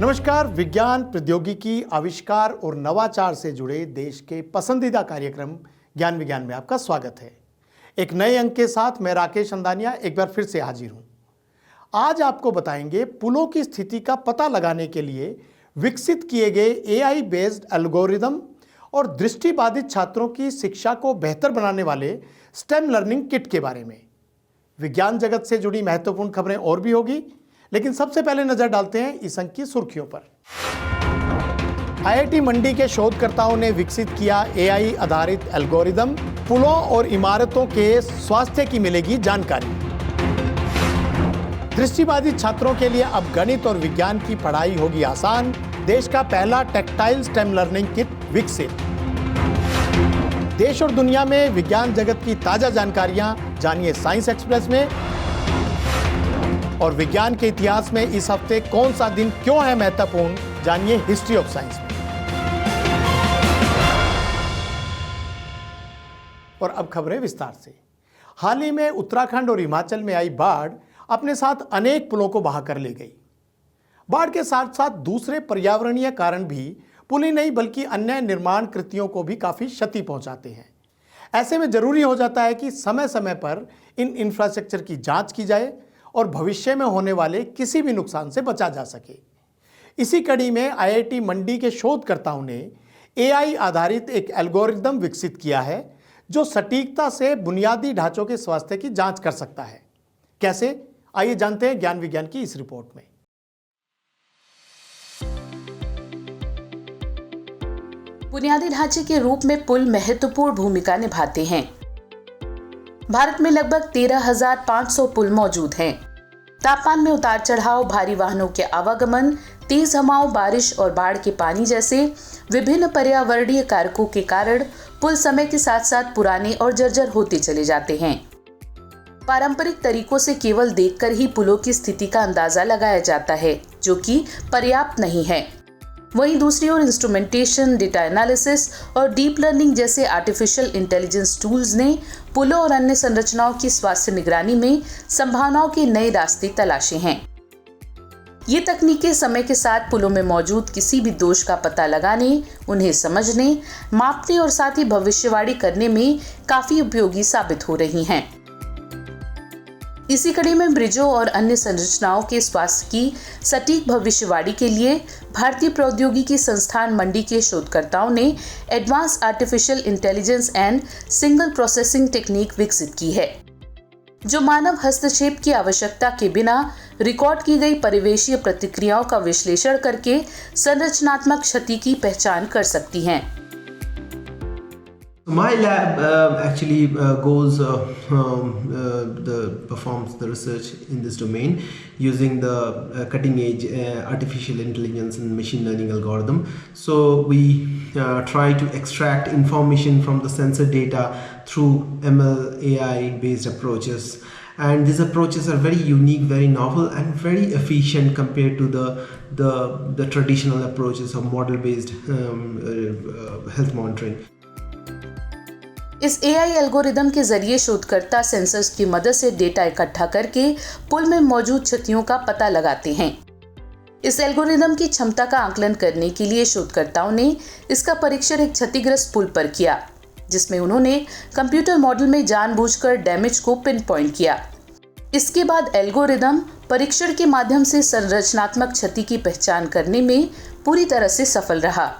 नमस्कार। विज्ञान, प्रौद्योगिकी, आविष्कार और नवाचार से जुड़े देश के पसंदीदा कार्यक्रम ज्ञान विज्ञान में आपका स्वागत है। एक नए अंक के साथ मैं राकेश अंदानिया एक बार फिर से हाजिर हूं। आज आपको बताएंगे पुलों की स्थिति का पता लगाने के लिए विकसित किए गए एआई बेस्ड एल्गोरिदम और दृष्टिबाधित छात्रों की शिक्षा को बेहतर बनाने वाले स्टेम लर्निंग किट के बारे में। विज्ञान जगत से जुड़ी महत्वपूर्ण खबरें और भी होगी, लेकिन सबसे पहले नजर डालते हैं इस अंक की सुर्खियों पर। आईआईटी मंडी के शोधकर्ताओं ने विकसित किया एआई आधारित एल्गोरिदम, पुलों और इमारतों के स्वास्थ्य की मिलेगी जानकारी। दृष्टिबाधित छात्रों के लिए अब गणित और विज्ञान की पढ़ाई होगी आसान। देश का पहला टेक्टाइल स्टेम लर्निंग किट विकसित। देश और दुनिया में विज्ञान जगत की ताजा जानकारियां जानिए साइंस एक्सप्रेस में। और विज्ञान के इतिहास में इस हफ्ते कौन सा दिन क्यों है महत्वपूर्ण, जानिए हिस्ट्री ऑफ साइंस में। और अब खबरें विस्तार से। हाल ही में उत्तराखंड और हिमाचल में आई बाढ़ अपने साथ अनेक पुलों को बहा कर ले गई। बाढ़ के साथ साथ दूसरे पर्यावरणीय कारण भी पुल ही नहीं बल्कि अन्य निर्माण कृतियों को भी काफी क्षति पहुंचाते हैं। ऐसे में जरूरी हो जाता है कि समय समय पर इन इंफ्रास्ट्रक्चर की जांच की जाए और भविष्य में होने वाले किसी भी नुकसान से बचा जा सके। इसी कड़ी में आईआईटी मंडी के शोधकर्ताओं ने एआई आधारित एक एल्गोरिदम विकसित किया है जो सटीकता से बुनियादी ढांचों के स्वास्थ्य की जांच कर सकता है। कैसे, आइए जानते हैं ज्ञान विज्ञान की इस रिपोर्ट में। बुनियादी ढांचे के रूप में पुल महत्वपूर्ण भूमिका निभाते हैं। भारत में लगभग 13,500 पुल मौजूद हैं। तापमान में उतार चढ़ाव, भारी वाहनों के आवागमन, तेज हवाओं, बारिश और बाढ़ के पानी जैसे विभिन्न पर्यावरणीय कारकों के कारण पुल समय के साथ साथ पुराने और जर्जर होते चले जाते हैं। पारंपरिक तरीकों से केवल देखकर ही पुलों की स्थिति का अंदाजा लगाया जाता है, जो कि पर्याप्त नहीं है। वहीं दूसरी ओर इंस्ट्रूमेंटेशन, डेटा एनालिसिस और डीप लर्निंग जैसे आर्टिफिशियल इंटेलिजेंस टूल्स ने पुलों और अन्य संरचनाओं की स्वास्थ्य निगरानी में संभावनाओं के नए रास्ते तलाशे हैं। ये तकनीकें समय के साथ पुलों में मौजूद किसी भी दोष का पता लगाने, उन्हें समझने, मापने और साथ ही भविष्यवाणी करने में काफी उपयोगी साबित हो रही हैं। इसी कड़ी में ब्रिजों और अन्य संरचनाओं के स्वास्थ्य की सटीक भविष्यवाणी के लिए भारतीय प्रौद्योगिकी संस्थान मंडी के शोधकर्ताओं ने advance artificial intelligence and single processing technique विकसित की है, जो मानव हस्तक्षेप की आवश्यकता के बिना रिकॉर्ड की गई परिवेशीय प्रतिक्रियाओं का विश्लेषण करके संरचनात्मक क्षति की पहचान कर सकती हैं। My lab actually performs the research in this domain using the cutting edge artificial intelligence and machine learning algorithm. So we try to extract information from the sensor data through ML AI based approaches, and these approaches are very unique, very novel and very efficient compared to the traditional approaches of model based health monitoring. इस AI algorithm के जरिए शोधकर्ता sensors की मदद से data इकट्ठा करके पुल में मौजूद क्षतियों का पता लगाते हैं। इस एल्गोरिदम की क्षमता का आकलन करने के लिए शोधकर्ताओं ने इसका परीक्षण एक क्षतिग्रस्त पुल पर किया, जिसमें उन्होंने कंप्यूटर मॉडल में जानबूझकर डैमेज को पिन पॉइंट किया। इसके बाद एल्गोरिदम परीक्षण के माध्यम से संरचनात्मक क्षति की पहचान करने में पूरी तरह से सफल रहा।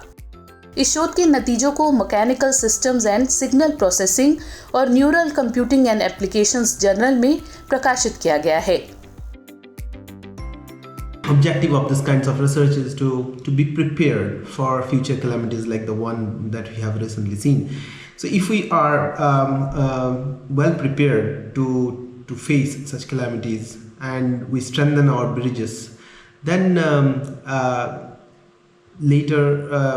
इस शोध के नतीजों को mechanical systems and signal processing और neural computing and applications journal में प्रकाशित किया गया है। Objective of this kinds of research is to be prepared for future calamities like the one that we have recently seen. So if we are well prepared to face such calamities and we strengthen our bridges, then later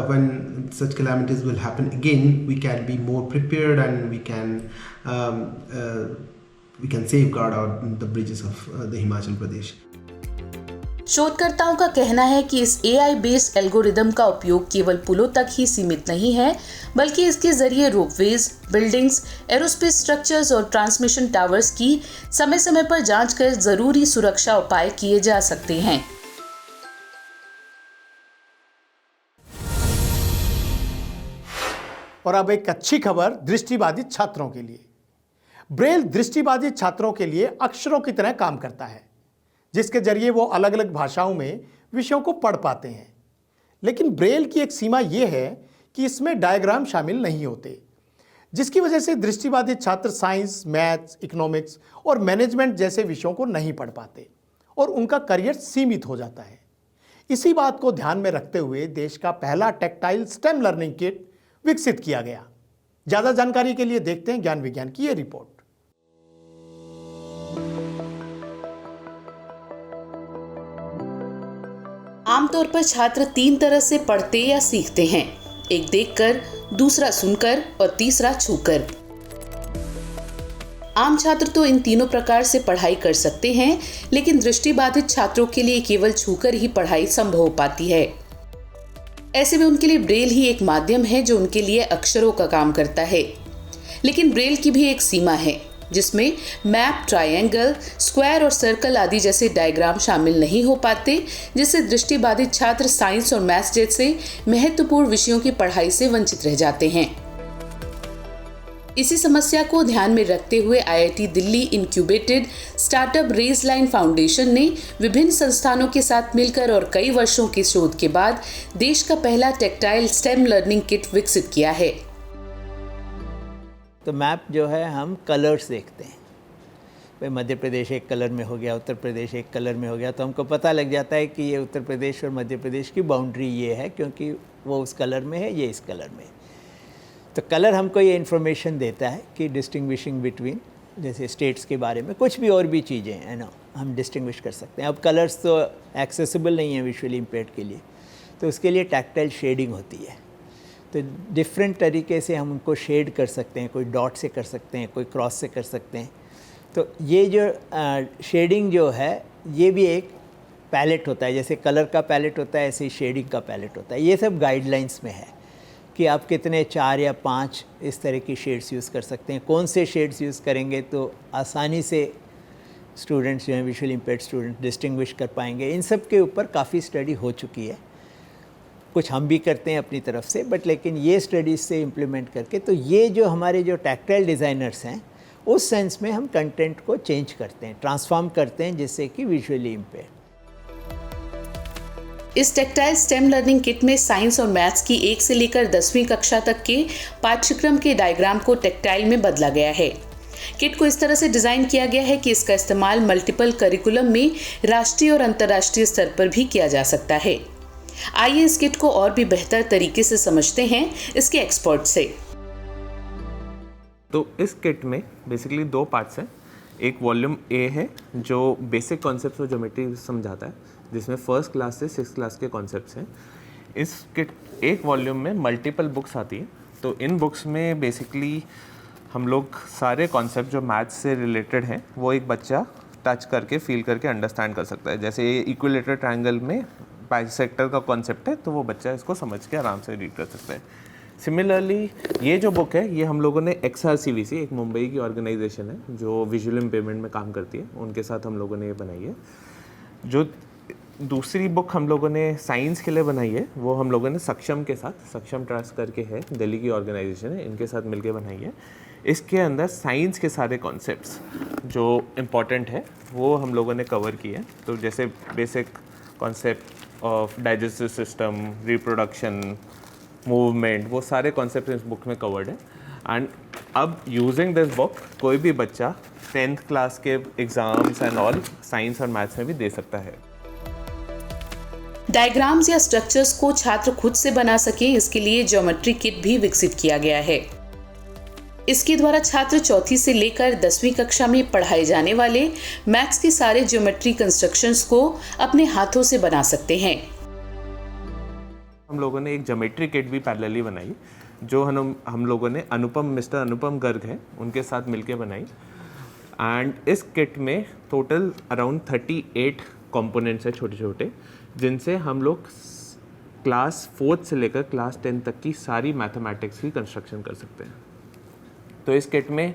when such calamities will happen again, we can be more prepared and we can safeguard the bridges of the Himachal Pradesh. शोधकर्ताओं का कहना है कि इस AI based algorithm का उपयोग केवल पुलों तक ही सीमित नहीं है, बल्कि इसके जरिए रोपवेज, बिल्डिंग्स, एरोस्पेस स्ट्रक्चर्स और ट्रांसमिशन टावर्स की समय समय पर जांच कर जरूरी सुरक्षा उपाय किए जा सकते हैं। और अब एक अच्छी खबर दृष्टिबाधित छात्रों के लिए। ब्रेल दृष्टिबाधित छात्रों के लिए अक्षरों की तरह काम करता है, जिसके जरिए वो अलग अलग भाषाओं में विषयों को पढ़ पाते हैं। लेकिन ब्रेल की एक सीमा यह है कि इसमें डायग्राम शामिल नहीं होते, जिसकी वजह से दृष्टिबाधित छात्र साइंस, मैथ्स, इकोनॉमिक्स और मैनेजमेंट जैसे विषयों को नहीं पढ़ पाते और उनका करियर सीमित हो जाता है। इसी बात को ध्यान में रखते हुए देश का पहला टेक्टाइल स्टेम लर्निंग किट विकसित किया गया। ज्यादा जानकारी के लिए देखते हैं ज्ञान विज्ञान की ये रिपोर्ट। आमतौर पर छात्र 3 तरह से पढ़ते या सीखते हैं, एक देखकर, दूसरा सुनकर और तीसरा छूकर। आम छात्र तो इन तीनों प्रकार से पढ़ाई कर सकते हैं, लेकिन दृष्टिबाधित छात्रों के लिए केवल छूकर ही पढ़ाई संभव हो पाती है। ऐसे में उनके लिए ब्रेल ही एक माध्यम है जो उनके लिए अक्षरों का काम करता है। लेकिन ब्रेल की भी एक सीमा है, जिसमें मैप, ट्रायंगल, स्क्वायर और सर्कल आदि जैसे डायग्राम शामिल नहीं हो पाते, जिससे दृष्टिबाधित छात्र साइंस और मैथ्स जैसे महत्वपूर्ण विषयों की पढ़ाई से वंचित रह जाते हैं। इसी समस्या को ध्यान में रखते हुए IIT Delhi incubated startup Raise Line Foundation ने विभिन्न संस्थानों के साथ मिलकर और कई वर्षों की शोध के बाद देश का पहला टेक्टाइल स्टेम लर्निंग किट विकसित किया है। तो मैप जो है हम कलर्स देखते हैं, भाई मध्य प्रदेश एक कलर में हो गया, उत्तर प्रदेश एक कलर में हो गया, तो हमको पता लग जाता है कि ये उत्तर प्रदेश और मध्य प्रदेश की बाउंड्री ये है, क्योंकि वो उस कलर में है, ये इस कलर में है। तो कलर हमको ये इन्फॉर्मेशन देता है कि डिस्टिंग्विशिंग बिटवीन, जैसे स्टेट्स के बारे में कुछ भी और भी चीज़ें हैं ना, हम डिस्टिंग्विश कर सकते हैं। अब कलर्स तो एक्सेसिबल नहीं है विजुअली इम्पेयर्ड के लिए, तो उसके लिए टैक्टाइल शेडिंग होती है। तो डिफरेंट तरीके से हम उनको शेड कर सकते हैं, कोई डॉट से कर सकते हैं, कोई क्रॉस से कर सकते हैं। तो ये जो शेडिंग जो है, ये भी एक पैलेट होता है, जैसे कलर का पैलेट होता है ऐसे ही शेडिंग का पैलेट होता है। ये सब गाइडलाइंस में है कि आप कितने 4 या 5 इस तरह की शेड्स यूज़ कर सकते हैं। कौन से शेड्स यूज़ करेंगे तो आसानी से स्टूडेंट्स जो हैं, विजुअली इम्पेयर्ड स्टूडेंट, डिस्टिंग्विश कर पाएंगे। इन सब के ऊपर काफ़ी स्टडी हो चुकी है, कुछ हम भी करते हैं अपनी तरफ से, बट लेकिन ये स्टडीज़ से इम्प्लीमेंट करके, तो ये जो हमारे जो टैक्टाइल डिज़ाइनर्स हैं, उस सेंस में हम कंटेंट को चेंज करते हैं, ट्रांसफॉर्म करते हैं, जिससे कि विजुअली इम्पेयर्ड। इस टेक्टाइल स्टेम लर्निंग किट में साइंस और मैथ्स की 1 से लेकर 10वीं कक्षा तक के पाठ्यक्रम के डायग्राम को टेक्टाइल में बदला गया है। किट को इस तरह से डिजाइन किया गया है कि इसका इस्तेमाल मल्टीपल करिकुलम में राष्ट्रीय और अंतर्राष्ट्रीय स्तर पर भी किया जा सकता है। आइए इस किट को और भी बेहतर तरीके से समझते हैं इसके एक्सपर्ट से। तो इस किट में बेसिकली 2 पार्ट्स हैं। एक वॉल्यूम ए है जो बेसिक कॉन्सेप्ट्स और ज्योमेट्री समझाता है, जिसमें 1st क्लास से 6th क्लास के कॉन्सेप्ट्स हैं। इस किट एक वॉल्यूम में मल्टीपल बुक्स आती हैं, तो इन बुक्स में बेसिकली हम लोग सारे कॉन्सेप्ट जो मैथ्स से रिलेटेड हैं वो एक बच्चा टच करके, फील करके अंडरस्टैंड कर सकता है। जैसे ये इक्विलेटरल ट्रायंगल में बाइसेक्टर का कॉन्सेप्ट है, तो वो बच्चा इसको समझ के आराम से रीड कर सकता है। सिमिलरली ये जो बुक है, ये हम लोगों ने XRCVC, एक मुंबई की ऑर्गेनाइजेशन है जो विजुअल इम्पेयरमेंट में काम करती है, उनके साथ हम लोगों ने ये बनाई है। जो दूसरी बुक हम लोगों ने साइंस के लिए बनाई है, वो हम लोगों ने सक्षम के साथ, सक्षम ट्रस्ट करके है, दिल्ली की ऑर्गेनाइजेशन है, इनके साथ मिलके बनाई है। इसके अंदर साइंस के सारे कॉन्सेप्ट्स जो इम्पॉर्टेंट है वो हम लोगों ने कवर किए हैं। तो जैसे basic concept of digestive system, reproduction, movement, वो सारे कॉन्सेप्ट इस बुक में कवर्ड है। एंड अब यूजिंग दिस बुक कोई भी बच्चा 10th क्लास के एग्जाम्स एंड ऑल साइंस और मैथ्स में भी दे सकता है। डायग्राम्स या स्ट्रक्चर्स को छात्र खुद से बना सके, इसके लिए ज्योमेट्री किट भी विकसित किया गया है। इसके द्वारा छात्र 4th से लेकर 10वीं कक्षा में पढ़ाए जाने वाले मैथ्स के सारे ज्योमेट्री कंस्ट्रक्शंस को अपने हाथों से बना सकते हैं। हम लोगों ने एक ज्योमेट्री किट भी पैरेलली बनाई, जो हम लोगों ने मिस्टर अनुपम गर्ग हैं, उनके साथ मिलके बनाई। एंड इस किट में टोटल अराउंड 38 कंपोनेंट्स हैं, छोटे छोटे, जिनसे हम लोग क्लास 4th से लेकर क्लास 10 तक की सारी मैथमेटिक्स की कंस्ट्रक्शन कर सकते हैं। तो इस किट में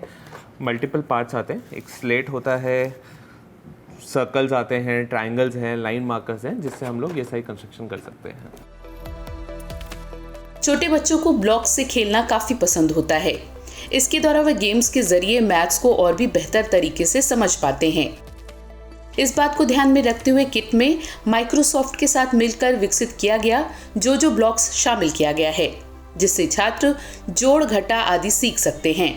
मल्टीपल पार्ट्स आते हैं। एक स्लेट होता है, सर्कल्स आते हैं, ट्रायंगल्स हैं, लाइन मार्कर्स हैं, जिससे हम लोग ये सारी कंस्ट्रक्शन कर सकते हैं। छोटे बच्चों को ब्लॉक्स से खेलना काफी पसंद होता है। इसके द्वारा वह गेम्स के जरिए मैथ्स को और भी बेहतर तरीके से समझ पाते हैं। इस बात को ध्यान में रखते हुए किट में माइक्रोसॉफ्ट के साथ मिलकर विकसित किया गया जो ब्लॉक्स शामिल किया गया है, जिससे छात्र जोड़ घटा आदि सीख सकते हैं।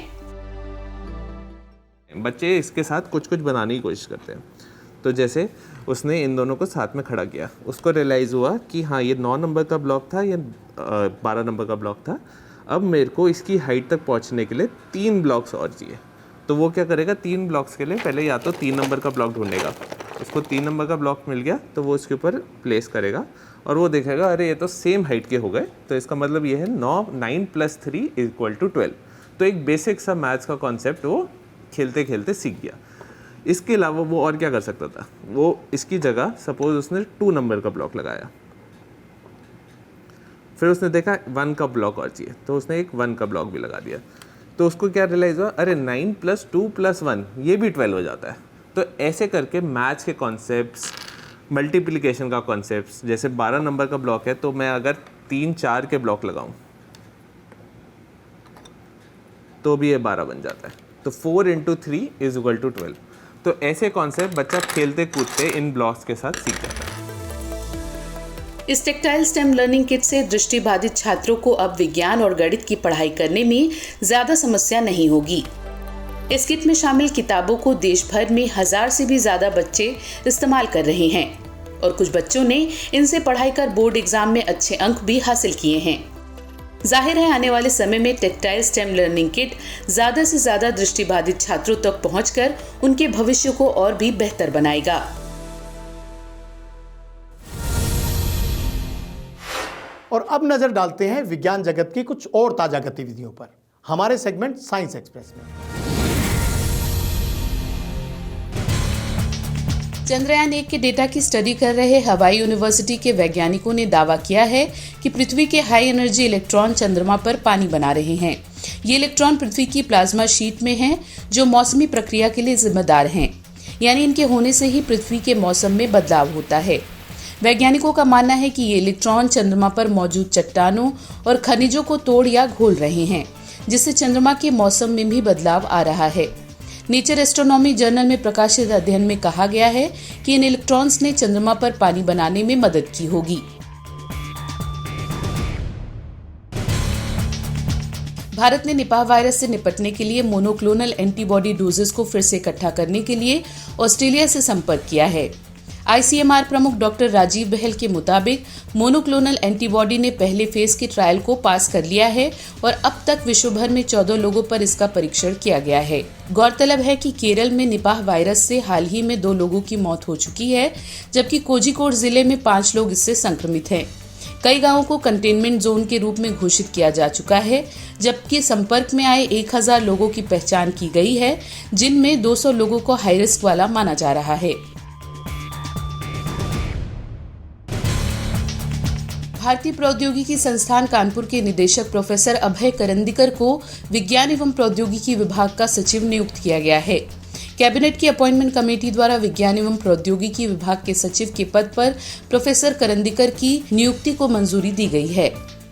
बच्चे इसके साथ कुछ कुछ बनाने की कोशिश करते हैं। तो जैसे उसने इन दोनों को साथ में खड़ा किया, उसको रियलाइज़ हुआ कि हाँ ये 9 नंबर का ब्लॉक था, ये 12 नंबर का ब्लॉक था। अब मेरे को इसकी हाइट तक पहुंचने के लिए 3 ब्लॉक्स और चाहिए। तो वो क्या करेगा, 3 ब्लॉक्स के लिए पहले या तो 3 नंबर का ब्लॉक ढूंढेगा। उसको 3 नंबर का ब्लॉक मिल गया तो वो उसके ऊपर प्लेस करेगा और वो देखेगा अरे ये तो सेम हाइट के हो गए, तो इसका मतलब ये है 9 + 3 = 12। तो एक बेसिक सा मैथ्स का कॉन्सेप्ट वो खेलते खेलते सीख गया। इसके अलावा वो और क्या कर सकता था, वो इसकी जगह सपोज उसने 2 नंबर का ब्लॉक लगाया, फिर उसने देखा 1 का ब्लॉक और चाहिए तो उसने एक 1 का ब्लॉक भी लगा दिया। तो उसको क्या रियलाइज़ हुआ, अरे 9 + 2 + 1 ये भी 12 हो जाता है। तो ऐसे करके मैथ्स के कॉन्सेप्ट्स, मल्टीप्लिकेशन का कॉन्सेप्ट्स, जैसे 12 नंबर का ब्लॉक है तो मैं अगर 3 4 के ब्लॉक लगाऊं तो भी ये 12 बन जाता है। तो 4 × 3 = 12। तो ऐसे कॉन्सेप्ट बच्चा खेलते कूदते इन ब्लॉक्स के साथ सीख जाता है। इस टेक्टाइल स्टेम लर्निंग किट से दृष्टिबाधित छात्रों को अब विज्ञान और गणित की पढ़ाई करने में ज्यादा समस्या नहीं होगी। इस किट में शामिल किताबों को देश भर में 1000 से भी ज्यादा बच्चे इस्तेमाल कर रहे हैं और कुछ बच्चों ने इनसे पढ़ाई कर बोर्ड एग्जाम में अच्छे अंक भी हासिल किए हैं। जाहिर है आने वाले समय में टेक्टाइल स्टेम लर्निंग किट ज्यादा से ज्यादा दृष्टिबाधित छात्रों तक पहुंचकर उनके भविष्य को और भी बेहतर बनाएगा। और अब नजर डालते हैं विज्ञान जगत की कुछ और ताजा गतिविधियों पर हमारे सेगमेंट साइंस एक्सप्रेस में। चंद्रयान 1 के डेटा की स्टडी कर रहे हवाई यूनिवर्सिटी के वैज्ञानिकों ने दावा किया है कि पृथ्वी के हाई एनर्जी इलेक्ट्रॉन चंद्रमा पर पानी बना रहे हैं। ये इलेक्ट्रॉन पृथ्वी की प्लाज्मा शीट में हैं, जो मौसमी प्रक्रिया के लिए जिम्मेदार हैं, यानी इनके होने से ही पृथ्वी के मौसम में बदलाव होता है। वैज्ञानिकों का मानना है कि ये इलेक्ट्रॉन चंद्रमा पर मौजूद चट्टानों और खनिजों को तोड़ या घोल रहे हैं, जिससे चंद्रमा के मौसम में भी बदलाव आ रहा है। नेचर एस्ट्रोनॉमी जर्नल में प्रकाशित अध्ययन में कहा गया है कि इन इलेक्ट्रॉन्स ने चंद्रमा पर पानी बनाने में मदद की होगी। भारत ने निपाह वायरस से निपटने के लिए मोनोक्लोनल एंटीबॉडी डोजेस को फिर से इकट्ठा करने के लिए ऑस्ट्रेलिया से संपर्क किया है। आईसीएमआर प्रमुख डॉक्टर राजीव बहल के मुताबिक मोनोक्लोनल एंटीबॉडी ने पहले फेज के ट्रायल को पास कर लिया है और अब तक विश्व भर में 14 लोगों पर इसका परीक्षण किया गया है। गौरतलब है कि केरल में निपाह वायरस से हाल ही में 2 लोगों की मौत हो चुकी है, जबकि कोझिकोड जिले में 5 लोग इससे संक्रमित हैं। कई गांवों को कंटेनमेंट जोन के रूप में घोषित किया जा चुका है, जबकि संपर्क में आए 1000 लोगों की पहचान की गई है, जिनमें 200 लोगों को हाई रिस्क वाला माना जा रहा है। भारतीय प्रौद्योगिकी संस्थान कानपुर के निदेशक प्रोफेसर अभय करंदीकर को विज्ञान एवं प्रौद्योगिकी विभाग का सचिव नियुक्त किया गया है। कैबिनेट की अपॉइंटमेंट कमेटी द्वारा विज्ञान एवं प्रौद्योगिकी विभाग के सचिव के पद पर प्रोफेसर करंदीकर की नियुक्ति को मंजूरी दी गई है।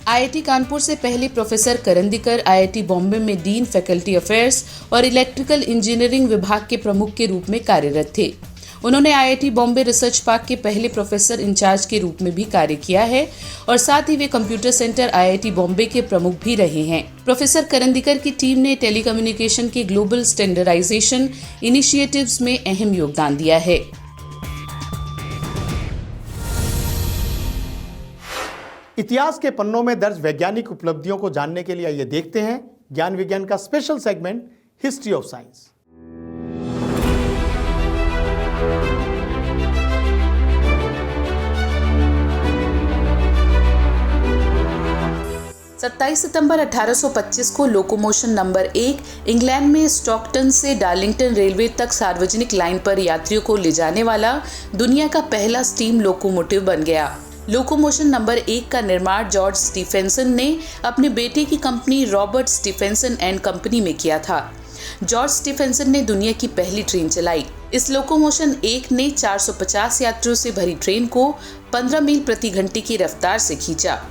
आईआईटी कानपुर से पहले प्रोफेसर करंदीकर आईआईटी बॉम्बे में डीन फैकल्टी अफेयर्स और इलेक्ट्रिकल इंजीनियरिंग विभाग के प्रमुख के रूप में कार्यरत थे। उन्होंने आईआईटी बॉम्बे रिसर्च पार्क के पहले प्रोफेसर इंचार्ज के रूप में भी कार्य किया है और साथ ही वे कंप्यूटर सेंटर आईआईटी बॉम्बे के प्रमुख भी रहे हैं। प्रोफेसर करंदीकर की टीम ने टेलीकम्युनिकेशन के ग्लोबल स्टैंडर्डाइजेशन इनिशिएटिव्स में अहम योगदान दिया है। इतिहास के पन्नों में दर्ज वैज्ञानिक उपलब्धियों को जानने के लिए आइए देखते हैं ज्ञान विज्ञान का special segment history of science. 27 सितंबर 1825 को लोकोमोशन नंबर 1 इंग्लैंड में स्टॉकटन से डार्लिंगटन रेलवे तक सार्वजनिक लाइन पर यात्रियों को ले जाने वाला दुनिया का पहला स्टीम लोकोमोटिव बन गया। लोकोमोशन नंबर 1 का निर्माण जॉर्ज स्टीफेंसन ने अपने बेटे की company Robert Stephenson and company में किया था। जॉर्ज स्टीफेंसन ने दुनिया की पहली ट्रेन चलाई। इस लोकोमोशन 1 ने 450 यात्रियों से भरी ट्रेन को 15 मील प्रति घंटे की रफ्तार से खींचा।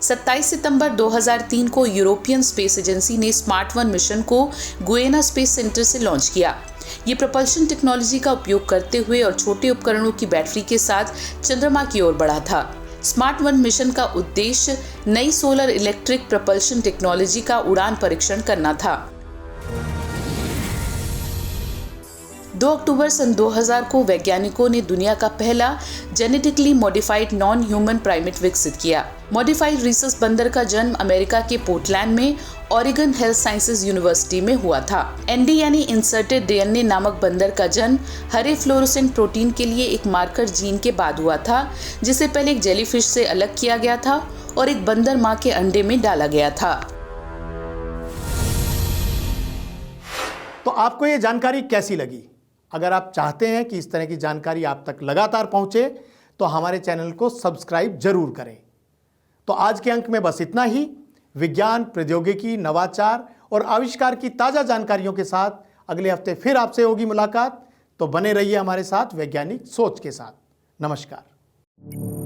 27 सितंबर 2003 को यूरोपियन स्पेस एजेंसी ने स्मार्ट वन मिशन को गुएना स्पेस सेंटर से लॉन्च किया। ये प्रपल्शन टेक्नोलॉजी का उपयोग करते हुए और छोटे उपकरणों की बैटरी के साथ चंद्रमा की ओर बढ़ा था। स्मार्ट वन मिशन का उद्देश्य नई सोलर इलेक्ट्रिक प्रपल्शन टेक्नोलॉजी का उड़ान परीक्षण करना था। 2 अक्टूबर सन 2000 को वैज्ञानिकों ने दुनिया का पहला genetically modified non human primate विकसित किया। मॉडिफाइड रिसस बंदर का जन्म अमेरिका के पोर्टलैंड में ओरेगन हेल्थ साइंसेज यूनिवर्सिटी में हुआ था। एनडी यानी इंसर्टेड डीएनए नामक बंदर का जन्म हरे फ्लोरोसेंट प्रोटीन के लिए एक मार्कर जीन के बाद हुआ था, जिसे पहले एक जेलीफिश से अलग किया गया था और एक बंदर माँ के अंडे में डाला गया था। तो आपको ये जानकारी कैसी लगी? अगर आप चाहते हैं कि इस तरह की जानकारी आप तक लगातार पहुंचे तो हमारे चैनल को सब्सक्राइब जरूर करें। तो आज के अंक में बस इतना ही। विज्ञान, प्रौद्योगिकी, नवाचार और आविष्कार की ताज़ा जानकारियों के साथ अगले हफ्ते फिर आपसे होगी मुलाकात। तो बने रहिए हमारे साथ वैज्ञानिक सोच के साथ। नमस्कार।